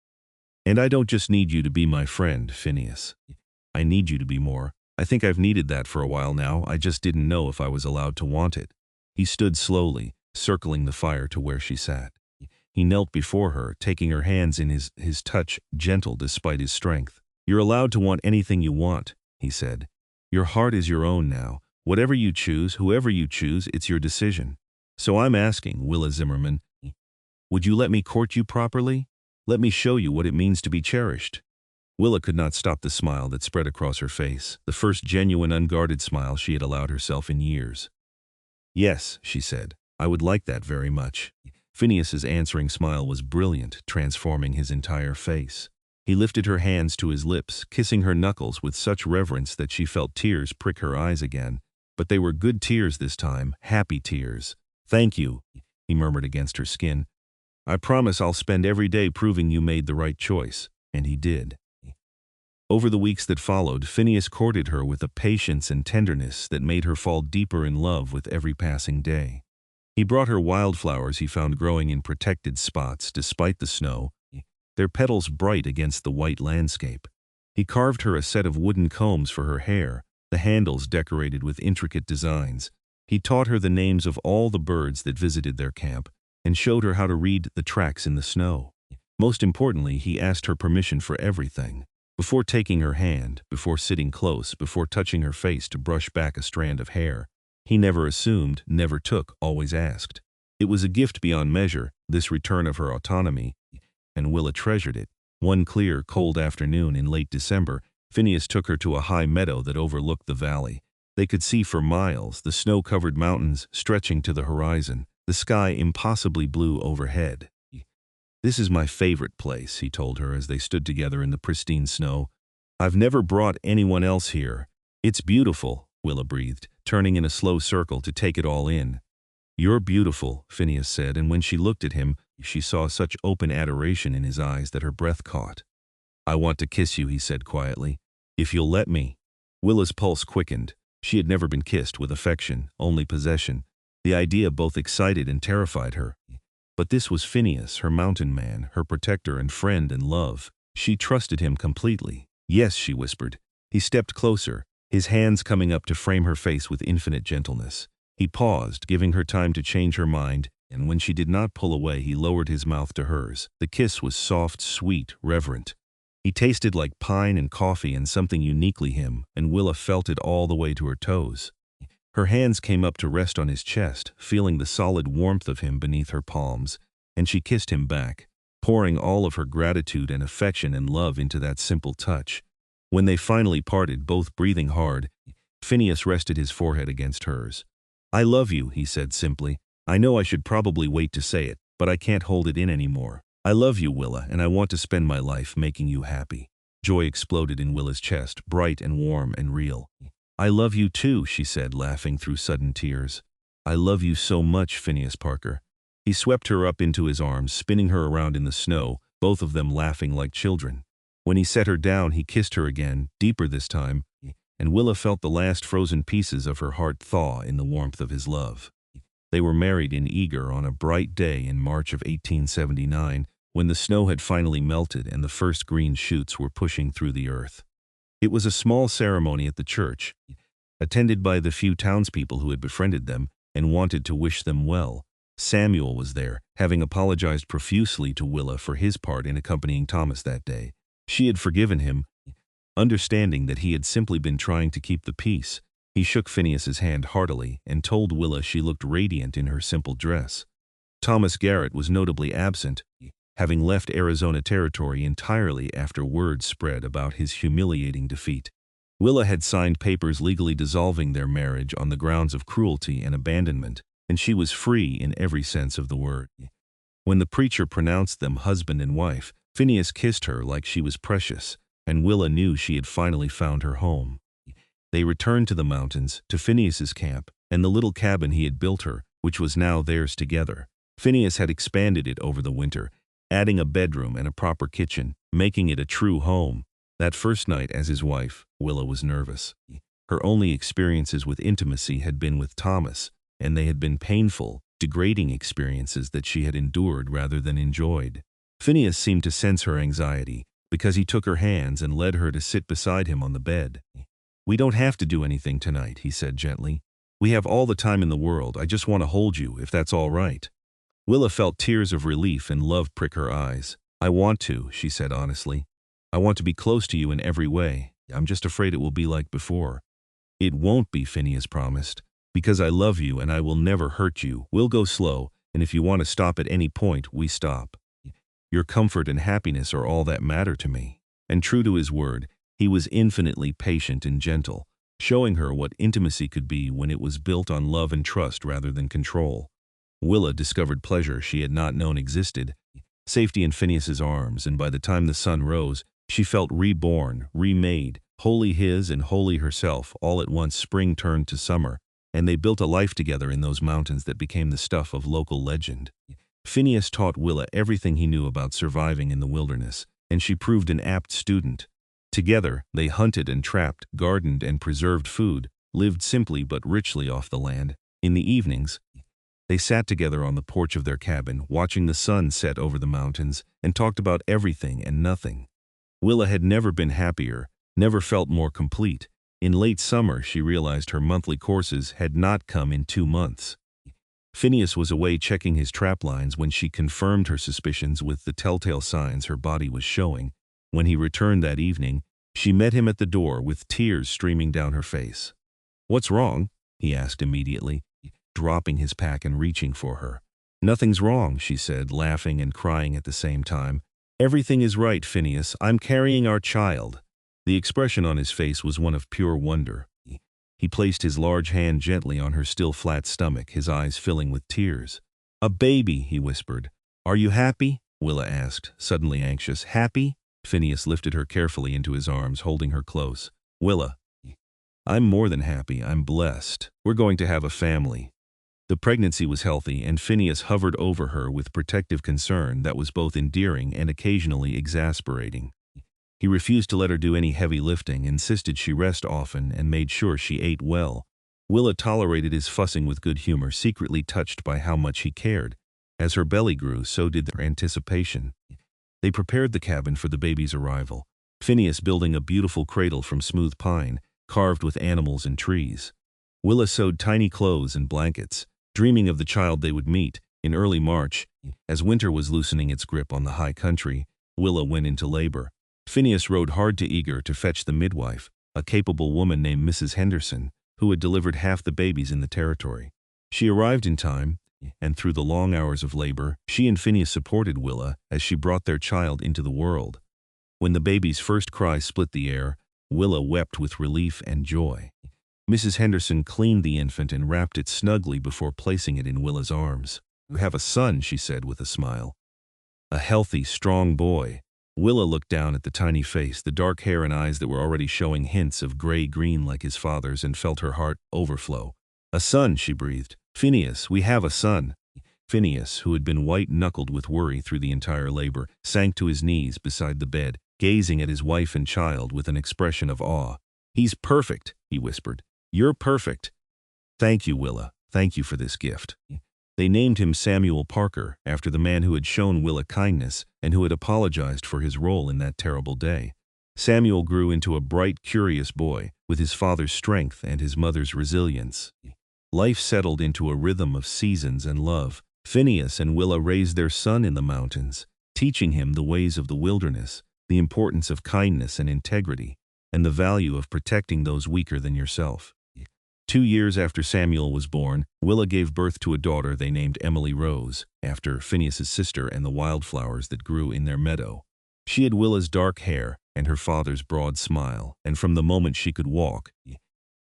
A: And I don't just need you to be my friend, Phineas. I need you to be more. I think I've needed that for a while now. I just didn't know if I was allowed to want it. He stood slowly, circling the fire to where she sat. He knelt before her, taking her hands in his touch, gentle despite his strength. You're allowed to want anything you want, he said. Your heart is your own now. Whatever you choose, whoever you choose, it's your decision. So I'm asking, Willa Zimmerman, would you let me court you properly? Let me show you what it means to be cherished. Willa could not stop the smile that spread across her face, the first genuine, unguarded smile she had allowed herself in years. Yes, she said, I would like that very much. Phineas's answering smile was brilliant, transforming his entire face. He lifted her hands to his lips, kissing her knuckles with such reverence that she felt tears prick her eyes again. But they were good tears this time, happy tears. Thank you, he murmured against her skin. I promise I'll spend every day proving you made the right choice. And he did. Over the weeks that followed, Phineas courted her with a patience and tenderness that made her fall deeper in love with every passing day. He brought her wildflowers he found growing in protected spots despite the snow, their petals bright against the white landscape. He carved her a set of wooden combs for her hair, the handles decorated with intricate designs. He taught her the names of all the birds that visited their camp, and showed her how to read the tracks in the snow. Most importantly, he asked her permission for everything. Before taking her hand, before sitting close, before touching her face to brush back a strand of hair. He never assumed, never took, always asked. It was a gift beyond measure, this return of her autonomy, and Willa treasured it. One clear, cold afternoon in late December, Phineas took her to a high meadow that overlooked the valley. They could see for miles, the snow-covered mountains stretching to the horizon, the sky impossibly blue overhead. This is my favorite place, he told her as they stood together in the pristine snow. I've never brought anyone else here. It's beautiful, Willa breathed, turning in a slow circle to take it all in. You're beautiful, Phineas said, and when she looked at him, she saw such open adoration in his eyes that her breath caught. I want to kiss you, he said quietly. If you'll let me. Willa's pulse quickened. She had never been kissed with affection, only possession. The idea both excited and terrified her. But this was Phineas, her mountain man, her protector and friend and love. She trusted him completely. Yes, she whispered. He stepped closer, his hands coming up to frame her face with infinite gentleness. He paused, giving her time to change her mind, and when she did not pull away, he lowered his mouth to hers. The kiss was soft, sweet, reverent. He tasted like pine and coffee and something uniquely him, and Willa felt it all the way to her toes. Her hands came up to rest on his chest, feeling the solid warmth of him beneath her palms, and she kissed him back, pouring all of her gratitude and affection and love into that simple touch. When they finally parted, both breathing hard, Phineas rested his forehead against hers. "I love you," he said simply. "I know I should probably wait to say it, but I can't hold it in anymore. I love you, Willa, and I want to spend my life making you happy." Joy exploded in Willa's chest, bright and warm and real. "I love you too," she said, laughing through sudden tears. "I love you so much, Phineas Parker." He swept her up into his arms, spinning her around in the snow, both of them laughing like children. When he set her down, he kissed her again, deeper this time, and Willa felt the last frozen pieces of her heart thaw in the warmth of his love. They were married in Eager on a bright day in March of 1879, when the snow had finally melted and the first green shoots were pushing through the earth. It was a small ceremony at the church, attended by the few townspeople who had befriended them and wanted to wish them well. Samuel was there, having apologized profusely to Willa for his part in accompanying Thomas that day. She had forgiven him, understanding that he had simply been trying to keep the peace. He shook Phineas's hand heartily and told Willa she looked radiant in her simple dress. Thomas Garrett was notably absent, having left Arizona Territory entirely after word spread about his humiliating defeat. Willa had signed papers legally dissolving their marriage on the grounds of cruelty and abandonment, and she was free in every sense of the word. When the preacher pronounced them husband and wife, Phineas kissed her like she was precious, and Willa knew she had finally found her home. They returned to the mountains, to Phineas's camp, and the little cabin he had built her, which was now theirs together. Phineas had expanded it over the winter, adding a bedroom and a proper kitchen, making it a true home. That first night as his wife, Willa was nervous. Her only experiences with intimacy had been with Thomas, and they had been painful, degrading experiences that she had endured rather than enjoyed. Phineas seemed to sense her anxiety, because he took her hands and led her to sit beside him on the bed. "We don't have to do anything tonight," he said gently. "We have all the time in the world. I just want to hold you, if that's all right." Willa felt tears of relief and love prick her eyes. "I want to," she said honestly. "I want to be close to you in every way. I'm just afraid it will be like before." "It won't be," Phineas promised, "because I love you and I will never hurt you. We'll go slow, and if you want to stop at any point, we stop. Your comfort and happiness are all that matter to me." And true to his word, he was infinitely patient and gentle, showing her what intimacy could be when it was built on love and trust rather than control. Willa discovered pleasure she had not known existed, safety in Phineas's arms, and by the time the sun rose, she felt reborn, remade, wholly his and wholly herself. All at once spring turned to summer, and they built a life together in those mountains that became the stuff of local legend. Phineas taught Willa everything he knew about surviving in the wilderness, and she proved an apt student. Together, they hunted and trapped, gardened and preserved food, lived simply but richly off the land. In the evenings, they sat together on the porch of their cabin, watching the sun set over the mountains, and talked about everything and nothing. Willa had never been happier, never felt more complete. In late summer, she realized her monthly courses had not come in 2 months. Phineas was away checking his trap lines when she confirmed her suspicions with the telltale signs her body was showing. When he returned that evening, she met him at the door with tears streaming down her face. "What's wrong?" he asked immediately, dropping his pack and reaching for her. "Nothing's wrong," she said, laughing and crying at the same time. "Everything is right, Phineas. I'm carrying our child." The expression on his face was one of pure wonder. He placed his large hand gently on her still flat stomach, his eyes filling with tears. "A baby," he whispered. "Are you happy?" Willa asked, suddenly anxious. "Happy?" Phineas lifted her carefully into his arms, holding her close. "Willa, I'm more than happy. I'm blessed. We're going to have a family." The pregnancy was healthy, and Phineas hovered over her with protective concern that was both endearing and occasionally exasperating. He refused to let her do any heavy lifting, insisted she rest often, and made sure she ate well. Willa tolerated his fussing with good humor, secretly touched by how much he cared. As her belly grew, so did their anticipation. They prepared the cabin for the baby's arrival, Phineas building a beautiful cradle from smooth pine, carved with animals and trees. Willa sewed tiny clothes and blankets, dreaming of the child they would meet, In early March, as winter was loosening its grip on the high country, Willa went into labor. Phineas rode hard to Eager to fetch the midwife, a capable woman named Mrs. Henderson, who had delivered half the babies in the territory. She arrived in time, and through the long hours of labor, she and Phineas supported Willa as she brought their child into the world. When the baby's first cry split the air, Willa wept with relief and joy. Mrs. Henderson cleaned the infant and wrapped it snugly before placing it in Willa's arms. "You have a son," she said with a smile. "A healthy, strong boy." Willa looked down at the tiny face, the dark hair and eyes that were already showing hints of gray-green like his father's, and felt her heart overflow. "A son," she breathed. "Phineas, we have a son." Phineas, who had been white-knuckled with worry through the entire labor, sank to his knees beside the bed, gazing at his wife and child with an expression of awe. "He's perfect," he whispered. "You're perfect." "Thank you, Willa. Thank you for this gift." They named him Samuel Parker, after the man who had shown Willa kindness and who had apologized for his role in that terrible day. Samuel grew into a bright, curious boy, with his father's strength and his mother's resilience. Life settled into a rhythm of seasons and love. Phineas and Willa raised their son in the mountains, teaching him the ways of the wilderness, the importance of kindness and integrity, and the value of protecting those weaker than yourself. 2 years after Samuel was born, Willa gave birth to a daughter they named Emily Rose, after Phineas's sister and the wildflowers that grew in their meadow. She had Willa's dark hair and her father's broad smile, and from the moment she could walk,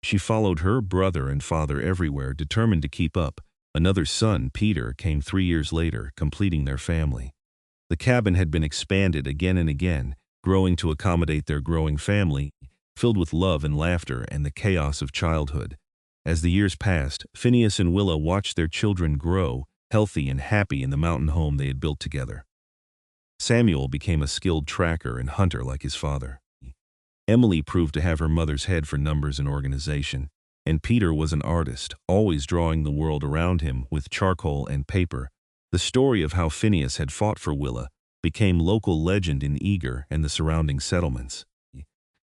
A: she followed her brother and father everywhere, determined to keep up. Another son, Peter, came 3 years later, completing their family. The cabin had been expanded again and again, growing to accommodate their growing family, filled with love and laughter and the chaos of childhood. As the years passed, Phineas and Willa watched their children grow, healthy and happy in the mountain home they had built together. Samuel became a skilled tracker and hunter like his father. Emily proved to have her mother's head for numbers and organization, and Peter was an artist, always drawing the world around him with charcoal and paper. The story of how Phineas had fought for Willa became local legend in Eager and the surrounding settlements.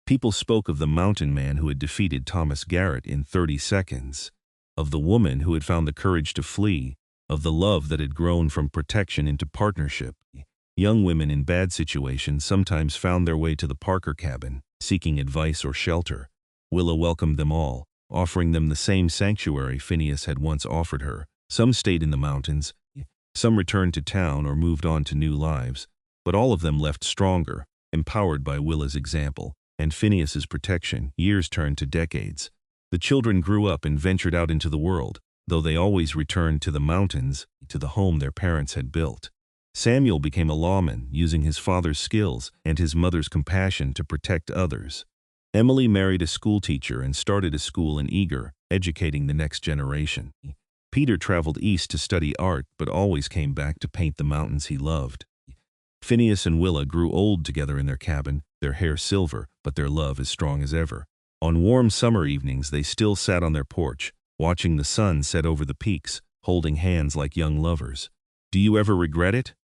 A: People spoke of the mountain man who had defeated Thomas Garrett in 30 seconds, of the woman who had found the courage to flee, of the love that had grown from protection into partnership. Young women in bad situations sometimes found their way to the Parker cabin, seeking advice or shelter. Willa welcomed them all, offering them the same sanctuary Phineas had once offered her. Some stayed in the mountains, some returned to town or moved on to new lives, but all of them left stronger, empowered by Willa's example and Phineas's protection. Years turned to decades. The children grew up and ventured out into the world, though they always returned to the mountains, to the home their parents had built. Samuel became a lawman, using his father's skills and his mother's compassion to protect others. Emily married a schoolteacher and started a school in Eager, educating the next generation. Peter traveled east to study art, but always came back to paint the mountains he loved. Phineas and Willa grew old together in their cabin, their hair silver, but their love as strong as ever. On warm summer evenings, they still sat on their porch, watching the sun set over the peaks, holding hands like young lovers. "Do you ever regret it?"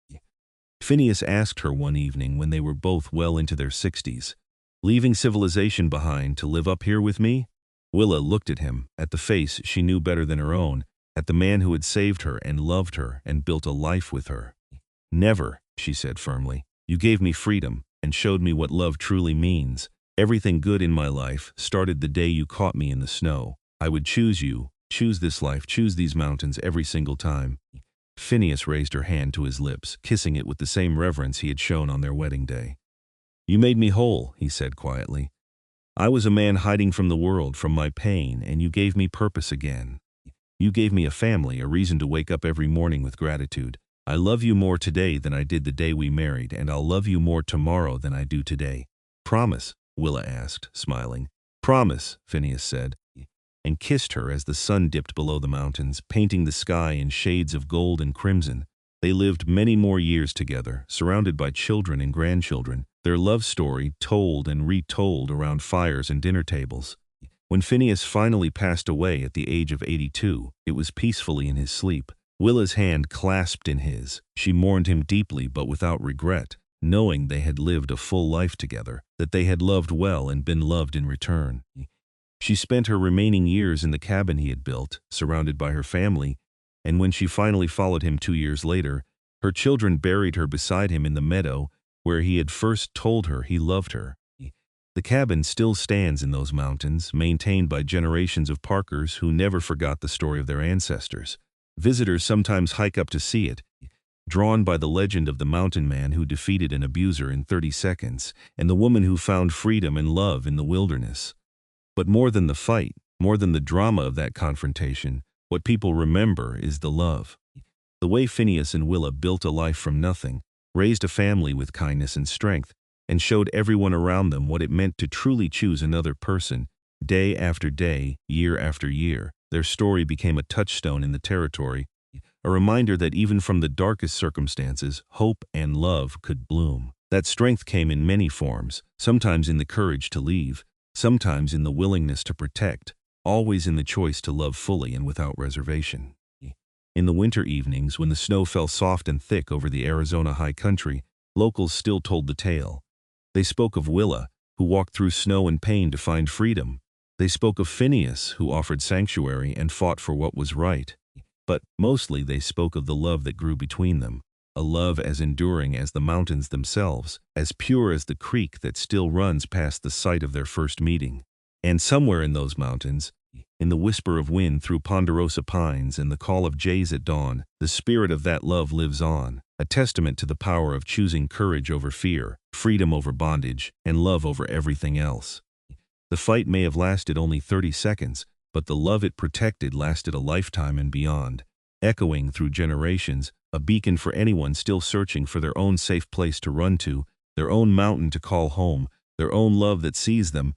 A: Phineas asked her one evening when they were both well into their 60s. "Leaving civilization behind to live up here with me?" Willa looked at him, at the face she knew better than her own, at the man who had saved her and loved her and built a life with her. "Never," she said firmly. "You gave me freedom and showed me what love truly means. Everything good in my life started the day you caught me in the snow. I would choose you, choose this life, choose these mountains every single time." Phineas raised her hand to his lips, kissing it with the same reverence he had shown on their wedding day. "You made me whole," he said quietly. "I was a man hiding from the world, from my pain, and you gave me purpose again. You gave me a family, a reason to wake up every morning with gratitude. I love you more today than I did the day we married, and I'll love you more tomorrow than I do today." "Promise?" Willa asked, smiling. "Promise," Phineas said, and kissed her as the sun dipped below the mountains, painting the sky in shades of gold and crimson. They lived many more years together, surrounded by children and grandchildren, their love story told and retold around fires and dinner tables. When Phineas finally passed away at the age of 82, it was peacefully in his sleep. Willa's hand clasped in his. She mourned him deeply but without regret, knowing they had lived a full life together, that they had loved well and been loved in return. She spent her remaining years in the cabin he had built, surrounded by her family, and when she finally followed him 2 years later, her children buried her beside him in the meadow where he had first told her he loved her. The cabin still stands in those mountains, maintained by generations of Parkers who never forgot the story of their ancestors. Visitors sometimes hike up to see it, drawn by the legend of the mountain man who defeated an abuser in 30 seconds, and the woman who found freedom and love in the wilderness. But more than the fight, more than the drama of that confrontation, what people remember is the love. The way Phineas and Willa built a life from nothing, raised a family with kindness and strength, and showed everyone around them what it meant to truly choose another person, day after day, year after year. Their story became a touchstone in the territory, a reminder that even from the darkest circumstances, hope and love could bloom. That strength came in many forms, sometimes in the courage to leave, sometimes in the willingness to protect, always in the choice to love fully and without reservation. In the winter evenings, when the snow fell soft and thick over the Arizona high country, locals still told the tale. They spoke of Willa, who walked through snow and pain to find freedom. They spoke of Phineas, who offered sanctuary and fought for what was right. But mostly they spoke of the love that grew between them, a love as enduring as the mountains themselves, as pure as the creek that still runs past the site of their first meeting. And somewhere in those mountains, in the whisper of wind through ponderosa pines and the call of jays at dawn, the spirit of that love lives on, a testament to the power of choosing courage over fear, freedom over bondage, and love over everything else. The fight may have lasted only 30 seconds, but the love it protected lasted a lifetime and beyond, echoing through generations, a beacon for anyone still searching for their own safe place to run to, their own mountain to call home, their own love that sees them,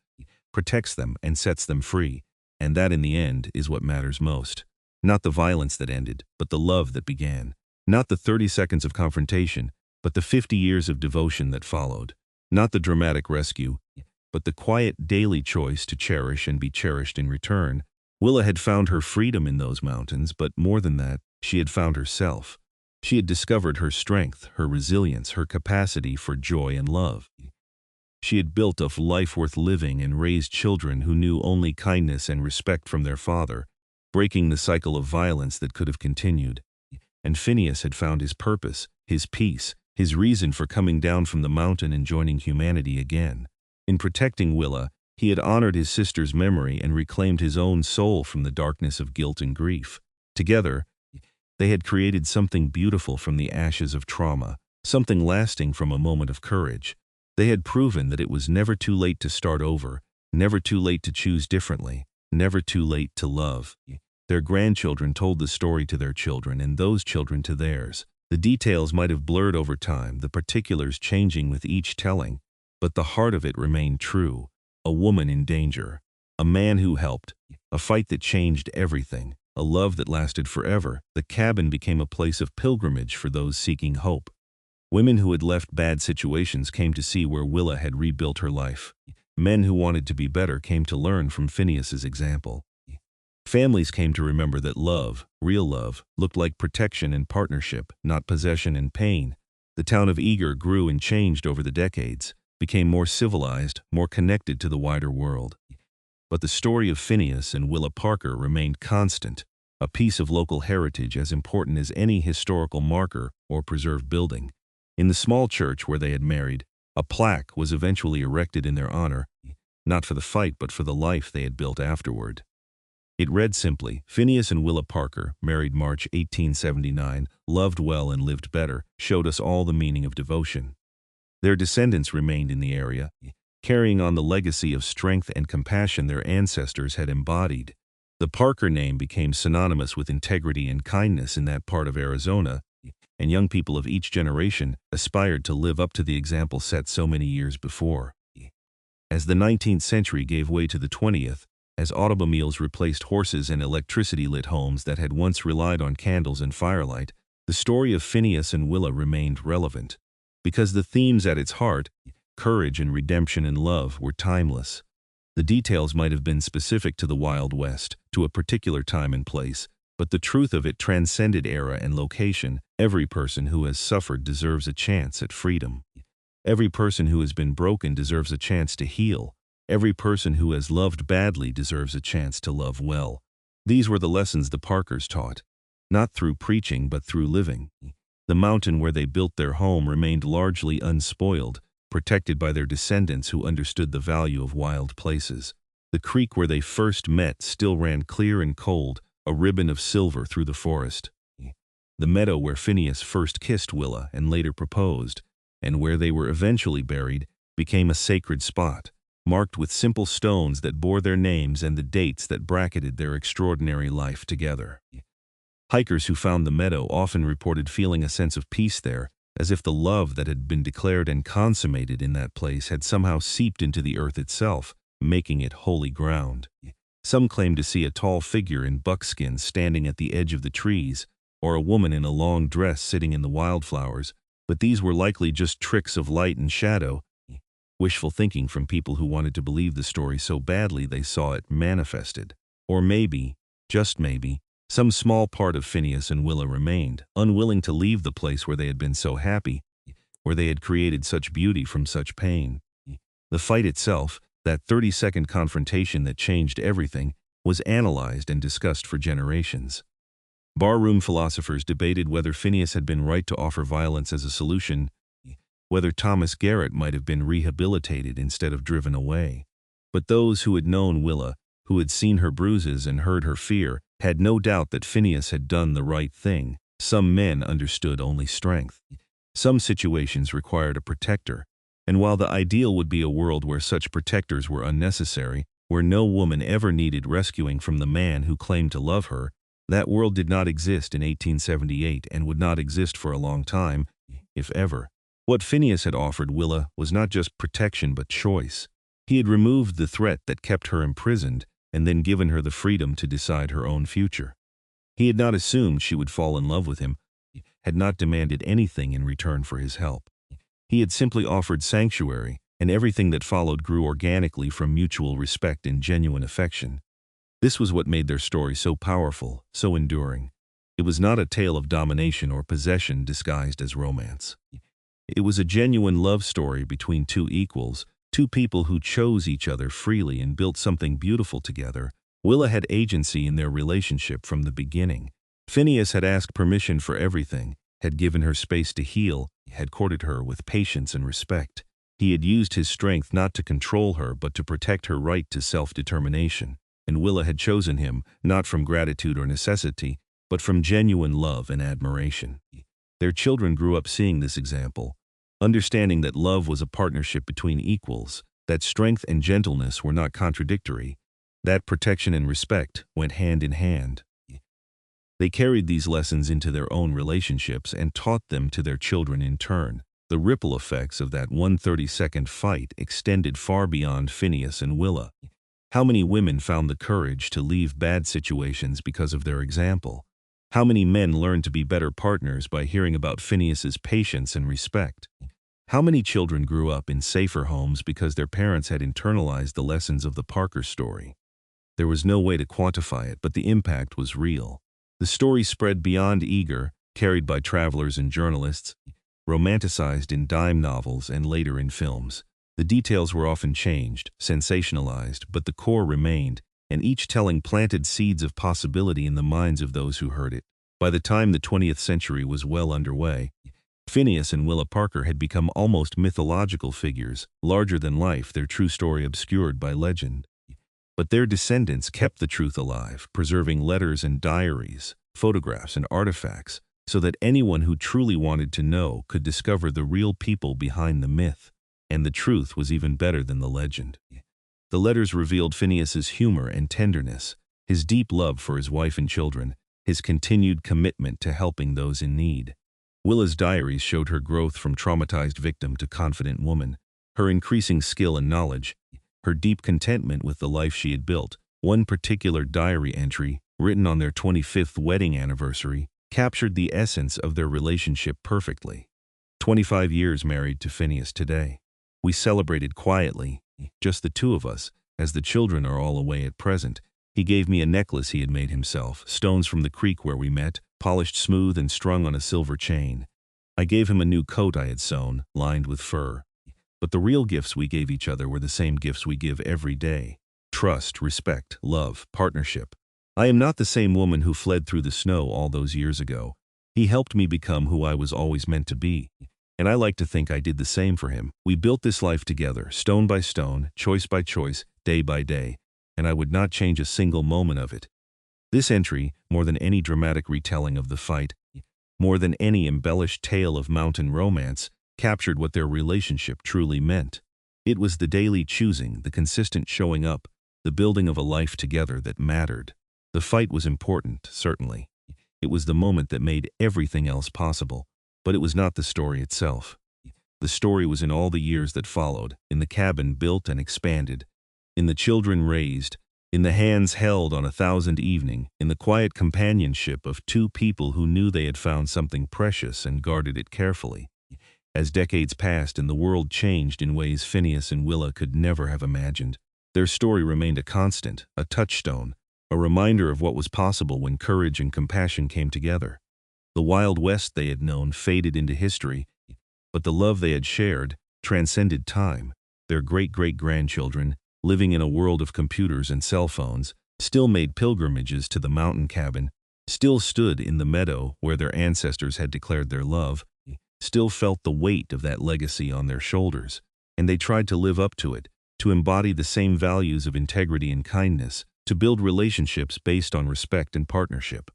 A: protects them, and sets them free. And that, in the end, is what matters most. Not the violence that ended, but the love that began. Not the 30 seconds of confrontation, but the 50 years of devotion that followed. Not the dramatic rescue, but the quiet daily choice to cherish and be cherished in return. Willa had found her freedom in those mountains, but more than that, she had found herself. She had discovered her strength, her resilience, her capacity for joy and love. She had built a life worth living and raised children who knew only kindness and respect from their father, breaking the cycle of violence that could have continued. And Phineas had found his purpose, his peace, his reason for coming down from the mountain and joining humanity again. In protecting Willa, he had honored his sister's memory and reclaimed his own soul from the darkness of guilt and grief. Together, they had created something beautiful from the ashes of trauma, something lasting from a moment of courage. They had proven that it was never too late to start over, never too late to choose differently, never too late to love. Their grandchildren told the story to their children and those children to theirs. The details might have blurred over time, the particulars changing with each telling, but the heart of it remained true. A woman in danger, a man who helped, a fight that changed everything, a love that lasted forever. The cabin became a place of pilgrimage for those seeking hope. Women who had left bad situations came to see where Willa had rebuilt her life. Men who wanted to be better came to learn from Phineas's example. Families came to remember that love, real love, looked like protection and partnership, not possession and pain. The town of Eager grew and changed over the decades, became more civilized, more connected to the wider world. But the story of Phineas and Willa Parker remained constant, a piece of local heritage as important as any historical marker or preserved building. In the small church where they had married, a plaque was eventually erected in their honor, not for the fight but for the life they had built afterward. It read simply, Phineas and Willa Parker, married March 1879, loved well and lived better, showed us all the meaning of devotion. Their descendants remained in the area, carrying on the legacy of strength and compassion their ancestors had embodied. The Parker name became synonymous with integrity and kindness in that part of Arizona, and young people of each generation aspired to live up to the example set so many years before. As the 19th century gave way to the 20th, as automobiles replaced horses and electricity-lit homes that had once relied on candles and firelight, the story of Phineas and Willa remained relevant. Because the themes at its heart, courage and redemption and love, were timeless. The details might have been specific to the Wild West, to a particular time and place, but the truth of it transcended era and location. Every person who has suffered deserves a chance at freedom. Every person who has been broken deserves a chance to heal. Every person who has loved badly deserves a chance to love well. These were the lessons the Parkers taught. not through preaching but through living. The mountain where they built their home remained largely unspoiled, protected by their descendants who understood the value of wild places. The creek where they first met still ran clear and cold, a ribbon of silver through the forest. The meadow where Phineas first kissed Willa and later proposed, and where they were eventually buried, became a sacred spot, marked with simple stones that bore their names and the dates that bracketed their extraordinary life together. Hikers who found the meadow often reported feeling a sense of peace there, as if the love that had been declared and consummated in that place had somehow seeped into the earth itself, making it holy ground. Some claimed to see a tall figure in buckskin standing at the edge of the trees, or a woman in a long dress sitting in the wildflowers, but these were likely just tricks of light and shadow, wishful thinking from people who wanted to believe the story so badly they saw it manifested. Or maybe, just maybe, some small part of Phineas and Willa remained, unwilling to leave the place where they had been so happy, where they had created such beauty from such pain. The fight itself, that 30-second confrontation that changed everything, was analyzed and discussed for generations. Barroom philosophers debated whether Phineas had been right to offer violence as a solution, whether Thomas Garrett might have been rehabilitated instead of driven away. But those who had known Willa, who had seen her bruises and heard her fear, had no doubt that Phineas had done the right thing. Some men understood only strength. Some situations required a protector, and while the ideal would be a world where such protectors were unnecessary, where no woman ever needed rescuing from the man who claimed to love her, that world did not exist in 1878 and would not exist for a long time, if ever. What Phineas had offered Willa was not just protection but choice. He had removed the threat that kept her imprisoned and then given her the freedom to decide her own future. He had not assumed she would fall in love with him, had not demanded anything in return for his help. He had simply offered sanctuary, and everything that followed grew organically from mutual respect and genuine affection. This was what made their story so powerful, so enduring. It was not a tale of domination or possession disguised as romance. It was a genuine love story between two equals, two people who chose each other freely and built something beautiful together. Willa had agency in their relationship from the beginning. Phineas had asked permission for everything, had given her space to heal, had courted her with patience and respect. He had used his strength not to control her but to protect her right to self-determination. And Willa had chosen him, not from gratitude or necessity, but from genuine love and admiration. Their children grew up seeing this example, understanding that love was a partnership between equals, that strength and gentleness were not contradictory, that protection and respect went hand in hand. They carried these lessons into their own relationships and taught them to their children in turn. The ripple effects of that 130-second fight extended far beyond Phineas and Willa. How many women found the courage to leave bad situations because of their example? How many men learned to be better partners by hearing about Phineas's patience and respect? How many children grew up in safer homes because their parents had internalized the lessons of the Parker story? There was no way to quantify it, but the impact was real. The story spread beyond Eager, carried by travelers and journalists, romanticized in dime novels and later in films. The details were often changed, sensationalized, but the core remained, and each telling planted seeds of possibility in the minds of those who heard it. By the time the 20th century was well underway, Phineas and Willa Parker had become almost mythological figures, larger than life, their true story obscured by legend. But their descendants kept the truth alive, preserving letters and diaries, photographs and artifacts, so that anyone who truly wanted to know could discover the real people behind the myth. And the truth was even better than the legend. The letters revealed Phineas's humor and tenderness, his deep love for his wife and children, his continued commitment to helping those in need. Willa's diaries showed her growth from traumatized victim to confident woman, her increasing skill and knowledge, her deep contentment with the life she had built. One particular diary entry, written on their 25th wedding anniversary, captured the essence of their relationship perfectly. 25 years married to Phineas today. We celebrated quietly, just the two of us, as the children are all away at present. He gave me a necklace he had made himself, stones from the creek where we met, polished smooth and strung on a silver chain. I gave him a new coat I had sewn, lined with fur. But the real gifts we gave each other were the same gifts we give every day: trust, respect, love, partnership. I am not the same woman who fled through the snow all those years ago. He helped me become who I was always meant to be. And I like to think I did the same for him. We built this life together, stone by stone, choice by choice, day by day, and I would not change a single moment of it. This entry, more than any dramatic retelling of the fight, more than any embellished tale of mountain romance, captured what their relationship truly meant. It was the daily choosing, the consistent showing up, the building of a life together that mattered. The fight was important, certainly. It was the moment that made everything else possible, but it was not the story itself. The story was in all the years that followed, in the cabin built and expanded, in the children raised, in the hands held on 1,000 evening, in the quiet companionship of two people who knew they had found something precious and guarded it carefully. As decades passed and the world changed in ways Phineas and Willa could never have imagined, their story remained a constant, a touchstone, a reminder of what was possible when courage and compassion came together. The Wild West they had known faded into history, but the love they had shared transcended time. Their great-great-grandchildren, living in a world of computers and cell phones, still made pilgrimages to the mountain cabin, still stood in the meadow where their ancestors had declared their love, still felt the weight of that legacy on their shoulders, and they tried to live up to it, to embody the same values of integrity and kindness, to build relationships based on respect and partnership.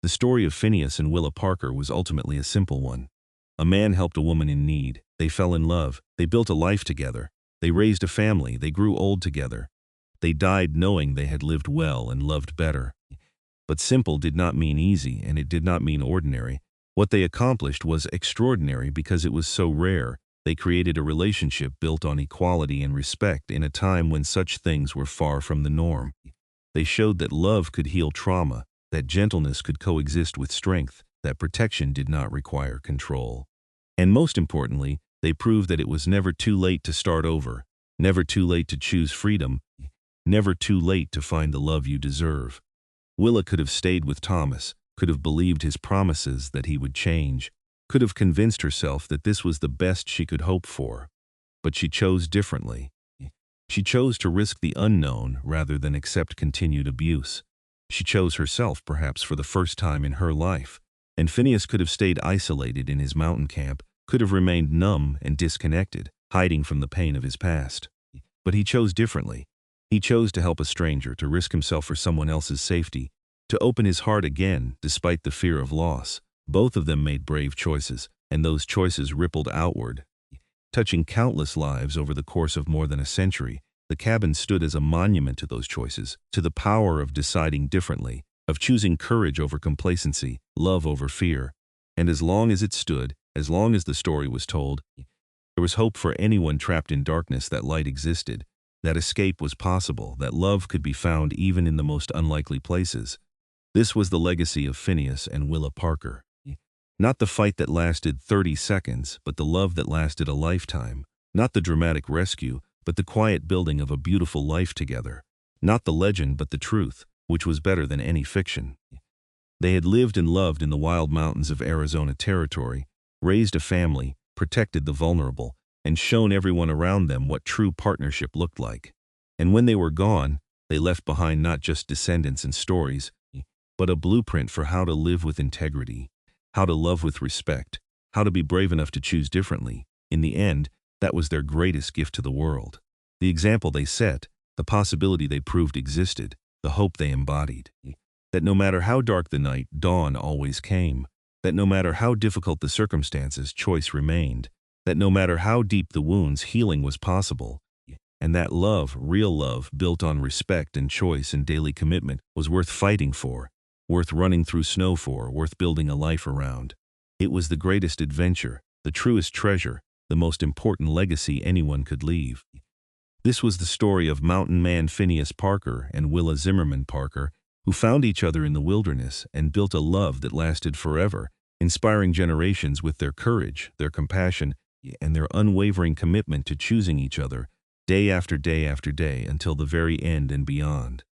A: The story of Phineas and Willa Parker was ultimately a simple one. A man helped a woman in need. They fell in love. They built a life together. They raised a family. They grew old together. They died knowing they had lived well and loved better. But simple did not mean easy, and it did not mean ordinary. What they accomplished was extraordinary because it was so rare. They created a relationship built on equality and respect in a time when such things were far from the norm. They showed that love could heal trauma, that gentleness could coexist with strength, that protection did not require control. And most importantly, they proved that it was never too late to start over, never too late to choose freedom, never too late to find the love you deserve. Willa could have stayed with Thomas, could have believed his promises that he would change, could have convinced herself that this was the best she could hope for. But she chose differently. She chose to risk the unknown rather than accept continued abuse. She chose herself, perhaps for the first time in her life. And Phineas could have stayed isolated in his mountain camp, could have remained numb and disconnected, hiding from the pain of his past. But he chose differently. He chose to help a stranger, to risk himself for someone else's safety, to open his heart again despite the fear of loss. Both of them made brave choices, and those choices rippled outward. Touching countless lives over the course of more than a century, the cabin stood as a monument to those choices, to the power of deciding differently, of choosing courage over complacency, love over fear. And as long as it stood, as long as the story was told, there was hope for anyone trapped in darkness. That light existed, that escape was possible, that love could be found even in the most unlikely places. This was the legacy of Phineas and Willa Parker. Not the fight that lasted 30 seconds, but the love that lasted a lifetime. Not the dramatic rescue, but the quiet building of a beautiful life together. Not the legend, but the truth, which was better than any fiction. They had lived and loved in the wild mountains of Arizona Territory, raised a family, protected the vulnerable, and shown everyone around them what true partnership looked like. And when they were gone, they left behind not just descendants and stories, but a blueprint for how to live with integrity, how to love with respect, how to be brave enough to choose differently. In the end, that was their greatest gift to the world. The example they set, the possibility they proved existed, the hope they embodied. That no matter how dark the night, dawn always came. That no matter how difficult the circumstances, choice remained. That no matter how deep the wounds, healing was possible. And that love, real love, built on respect and choice and daily commitment, was worth fighting for, worth running through snow for, worth building a life around. It was the greatest adventure, the truest treasure, the most important legacy anyone could leave. This was the story of mountain man Phineas Parker and Willa Zimmerman Parker, who found each other in the wilderness and built a love that lasted forever, inspiring generations with their courage, their compassion, and their unwavering commitment to choosing each other, day after day after day, until the very end and beyond.